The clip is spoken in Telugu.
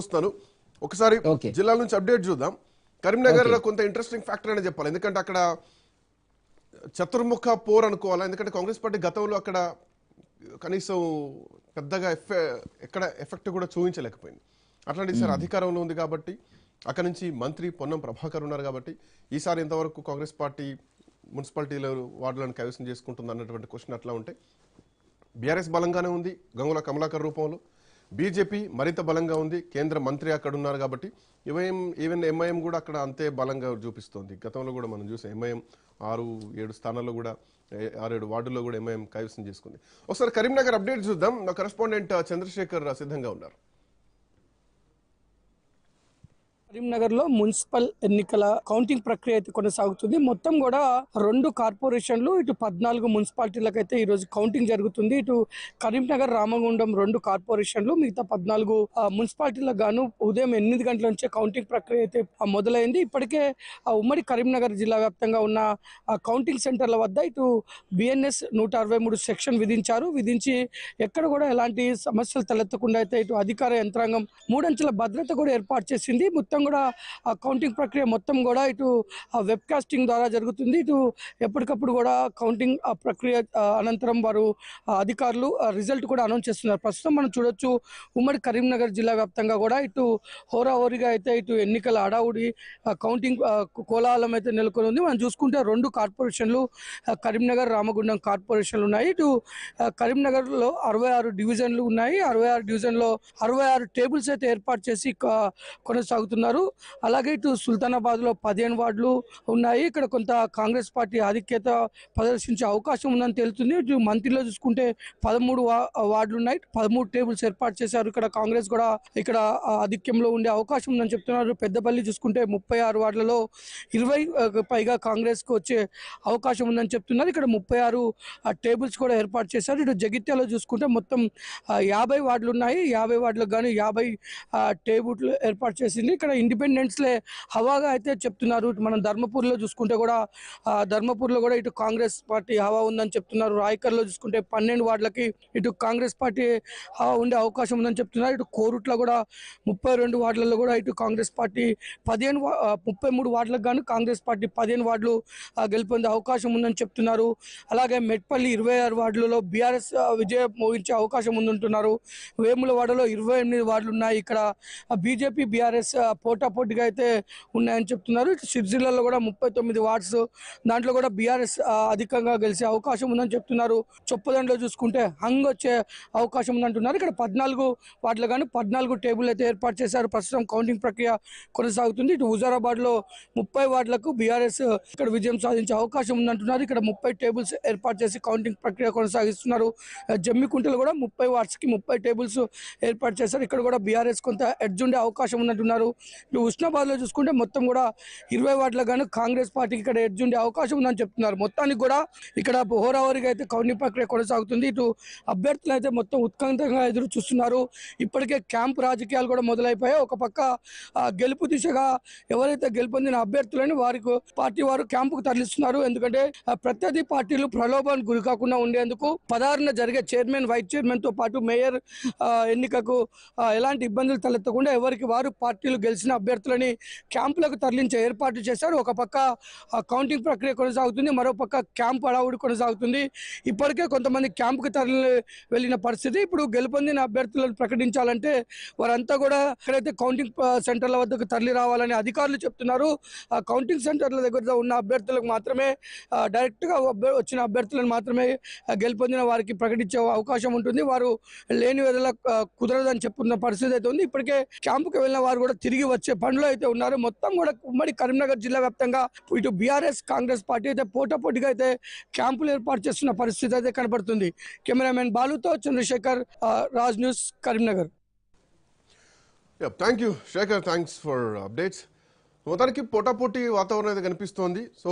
వస్తాను ఒకసారి జిల్లా నుంచి అప్డేట్ చూద్దాం. కరీంనగర్ లో కొంత ఇంట్రెస్టింగ్ ఫ్యాక్టర్ అని చెప్పాలి, ఎందుకంటే అక్కడ చతుర్ముఖ పోర్ అనుకోవాలా. ఎందుకంటే కాంగ్రెస్ పార్టీ గతంలో అక్కడ కనీసం పెద్దగా ఎక్కడ ఎఫెక్ట్ కూడా చూపించలేకపోయింది. అట్లాంటి ఈసారి అధికారంలో ఉంది కాబట్టి అక్కడ నుంచి మంత్రి పొన్నం ప్రభాకర్ ఉన్నారు కాబట్టి ఈసారి ఎంతవరకు కాంగ్రెస్ పార్టీ మున్సిపాలిటీలో వార్డులను కైవసం చేసుకుంటుంది అన్నటువంటి క్వశ్చన్ అట్లా ఉంటే, బీఆర్ఎస్ బలంగానే ఉంది గంగుల కమలాకర్ రూపంలో, బీజేపీ మరింత బలంగా ఉంది, కేంద్ర మంత్రి అక్కడ ఉన్నారు కాబట్టి ఈవెన్ ఎంఐఎం కూడా అక్కడ అంతే బలంగా చూపిస్తోంది. గతంలో కూడా మనం చూసాం ఎంఐఎం 6-7 స్థానాల్లో కూడా 6-7 వార్డుల్లో కూడా ఎంఐఎం కైవసం చేసుకుంది. ఒకసారి కరీంనగర్ అప్డేట్ చూద్దాం. నా కరెస్పాండెంట్ చంద్రశేఖర్ సిద్ధంగా ఉన్నారు. కరీంనగర్ లో మున్సిపల్ ఎన్నికల కౌంటింగ్ ప్రక్రియ అయితే కొనసాగుతుంది. మొత్తం కూడా 2 కార్పొరేషన్లు, ఇటు 14 మున్సిపాలిటీలకు అయితే ఈ రోజు కౌంటింగ్ జరుగుతుంది. ఇటు కరీంనగర్, రామగుండం 2 కార్పొరేషన్లు, మిగతా 14 మున్సిపాలిటీలకు గాను ఉదయం 8 గంటల నుంచే కౌంటింగ్ ప్రక్రియ అయితే మొదలైంది. ఇప్పటికే ఉమ్మడి కరీంనగర్ జిల్లా వ్యాప్తంగా ఉన్న కౌంటింగ్ సెంటర్ల వద్ద ఇటు బిఎన్ఎస్ 163 సెక్షన్ విధించి ఎక్కడ కూడా ఎలాంటి సమస్యలు తలెత్తకుండా అయితే ఇటు అధికార యంత్రాంగం 3 అంచెల భద్రత కూడా ఏర్పాటు చేసింది. మొత్తం కూడా ఆ కౌంటింగ్ ప్రక్రియ మొత్తం కూడా ఇటు వెబ్ కాస్టింగ్ ద్వారా జరుగుతుంది. ఇటు ఎప్పటికప్పుడు కూడా కౌంటింగ్ ప్రక్రియ అనంతరం వారు అధికారులు రిజల్ట్ కూడా అనౌన్స్ చేస్తున్నారు. ప్రస్తుతం మనం చూడొచ్చు, ఉమ్మడి కరీంనగర్ జిల్లా వ్యాప్తంగా కూడా ఇటు హోరాహోరీగా అయితే ఇటు ఎన్నికల హడావుడి కౌంటింగ్ కోలాహలం అయితే నెలకొని ఉంది. మనం చూసుకుంటే 2 కార్పొరేషన్లు కరీంనగర్, రామగుండం కార్పొరేషన్లు ఉన్నాయి. ఇటు కరీంనగర్లో 66 డివిజన్లు ఉన్నాయి. 66 డివిజన్లో 66 టేబుల్స్ అయితే ఏర్పాటు చేసి కొనసాగుతున్నారు. అలాగే ఇటు సుల్తానాబాద్ లో 15 వార్డులు ఉన్నాయి. ఇక్కడ కొంత కాంగ్రెస్ పార్టీ ఆధిక్యత ప్రదర్శించే అవకాశం ఉందని తెలుస్తుంది. ఇటు మంత్రిలో చూసుకుంటే 13 వార్డులు ఉన్నాయి, 13 టేబుల్స్ ఏర్పాటు చేశారు. ఇక్కడ కాంగ్రెస్ కూడా ఇక్కడ ఆధిక్యంలో ఉండే అవకాశం ఉందని చెప్తున్నారు. పెద్దపల్లి చూసుకుంటే 36 వార్డులలో 20 పైగా కాంగ్రెస్ కు వచ్చే అవకాశం ఉందని చెప్తున్నారు. ఇక్కడ 36 టేబుల్స్ కూడా ఏర్పాటు చేశారు. ఇటు జగిత్యాలో చూసుకుంటే మొత్తం 50 వార్డులు ఉన్నాయి. 50 వార్డులకు గాను 50 టేబుల్ ఏర్పాటు చేసింది. ఇక్కడ ఇండిపెండెన్స్లే హవాగా అయితే చెప్తున్నారు. మనం ధర్మపూర్లో చూసుకుంటే కూడా ధర్మపూర్లో కూడా ఇటు కాంగ్రెస్ పార్టీ హవా ఉందని చెప్తున్నారు. రాయకర్లో చూసుకుంటే 12 వార్డులకి ఇటు కాంగ్రెస్ పార్టీ హవా ఉండే అవకాశం ఉందని చెప్తున్నారు. ఇటు కోరుట్ల కూడా 32 వార్డులలో కూడా ఇటు కాంగ్రెస్ పార్టీ 33 వార్డులకు గాను కాంగ్రెస్ పార్టీ 15 వార్డులు గెలుపొందే అవకాశం ఉందని చెప్తున్నారు. అలాగే మెట్పల్లి 26 వార్డులలో బీఆర్ఎస్ విజయం మోగించే అవకాశం ఉందంటున్నారు. వేములవాడలో 28 వార్డులు ఉన్నాయి. ఇక్కడ బీజేపీ బీఆర్ఎస్ పోటాపోటీగా అయితే ఉన్నాయని చెప్తున్నారు. ఇటు సిరిసిల్లలో కూడా 39 వార్డ్స్, దాంట్లో కూడా బీఆర్ఎస్ అధికంగా గెలిచే అవకాశం ఉందని చెప్తున్నారు. చొప్పదండలో చూసుకుంటే హంగ్ వచ్చే అవకాశం ఉందంటున్నారు. ఇక్కడ 14 వార్డులు కానీ 14 టేబుల్ అయితే ఏర్పాటు చేశారు. ప్రస్తుతం కౌంటింగ్ ప్రక్రియ కొనసాగుతుంది. ఇటు హుజారాబాద్ లో 30 వార్డులకు బీఆర్ఎస్ ఇక్కడ విజయం సాధించే అవకాశం ఉందంటున్నారు. ఇక్కడ 30 టేబుల్స్ ఏర్పాటు చేసి కౌంటింగ్ ప్రక్రియ కొనసాగిస్తున్నారు. జమ్మికుంటలో కూడా 30 వార్డ్స్ కి 30 టేబుల్స్ ఏర్పాటు చేశారు. ఇక్కడ కూడా బీఆర్ఎస్ కొంత ఎడ్జ్ ఉండే అవకాశం ఉందంటున్నారు. ఇటు హుస్నాబాద్ లో చూసుకుంటే మొత్తం కూడా 20 వార్డులకు గాను కాంగ్రెస్ పార్టీకి ఇక్కడ ఎడ్జ్ ఉండే అవకాశం ఉందని చెప్తున్నారు. మొత్తానికి కూడా ఇక్కడ హోరాహోరీగా అయితే కౌంటింగ్ ప్రక్రియ కొనసాగుతుంది. ఇటు అభ్యర్థులు అయితే మొత్తం ఉత్కంఠంగా ఎదురు చూస్తున్నారు. ఇప్పటికే క్యాంప్ రాజకీయాలు కూడా మొదలైపోయాయి. ఒక పక్క గెలుపు దిశగా ఎవరైతే గెలుపొందిన అభ్యర్థులని వారికి పార్టీ వారు క్యాంపుకు తరలిస్తున్నారు. ఎందుకంటే ప్రత్యర్థి పార్టీలు ప్రలోభానికి గురి కాకుండా ఉండేందుకు 16న జరిగే చైర్మన్, వైస్ చైర్మన్ తో పాటు మేయర్ ఎన్నికకు ఎలాంటి ఇబ్బందులు తలెత్తకుండా ఎవరికి వారు పార్టీలు గెలిచిన అభ్యర్థులని క్యాంపులకు తరలించే ఏర్పాట్లు చేశారు. ఒక పక్క కౌంటింగ్ ప్రక్రియ కొనసాగుతుంది, మరో పక్క క్యాంప్ హడావుడి కొనసాగుతుంది. ఇప్పటికే కొంతమంది క్యాంపుకు తరలి వెళ్ళిన పరిస్థితి. ఇప్పుడు గెలుపొందిన అభ్యర్థులను ప్రకటించాలంటే వారంతా కూడా ఎక్కడైతే కౌంటింగ్ సెంటర్ల వద్దకు తరలి రావాలని అధికారులు చెప్తున్నారు. ఆ కౌంటింగ్ సెంటర్ల దగ్గర ఉన్న అభ్యర్థులకు మాత్రమే డైరెక్ట్ గా వచ్చిన అభ్యర్థులను మాత్రమే గెలుపొందిన వారికి ప్రకటించే అవకాశం ఉంటుంది. వారు లేని వేళ కుదరదని చెప్పుకున్న పరిస్థితి అయితే ఉంది. ఇప్పటికే క్యాంపుకు వెళ్ళిన వారు కూడా తిరిగి వచ్చే పనిలో అయితే ఉన్నారు. మొత్తం కూడా ఉమ్మడి కరీంనగర్ జిల్లా వ్యాప్తంగా ఇటు బీఆర్ఎస్, కాంగ్రెస్ పార్టీ అయితే పోటాపోటీగా అయితే క్యాంపులు ఏర్పాటు చేస్తున్న పరిస్థితి అయితే కనబడుతుంది. కెమెరామెన్ బాలుతో Chandrashekar, Raj news, Karimnagar. Thank you Shekar, thanks for updates. మొత్తానికి పోటాపోటీ వాతావరణం అయితే కనిపిస్తోంది. సో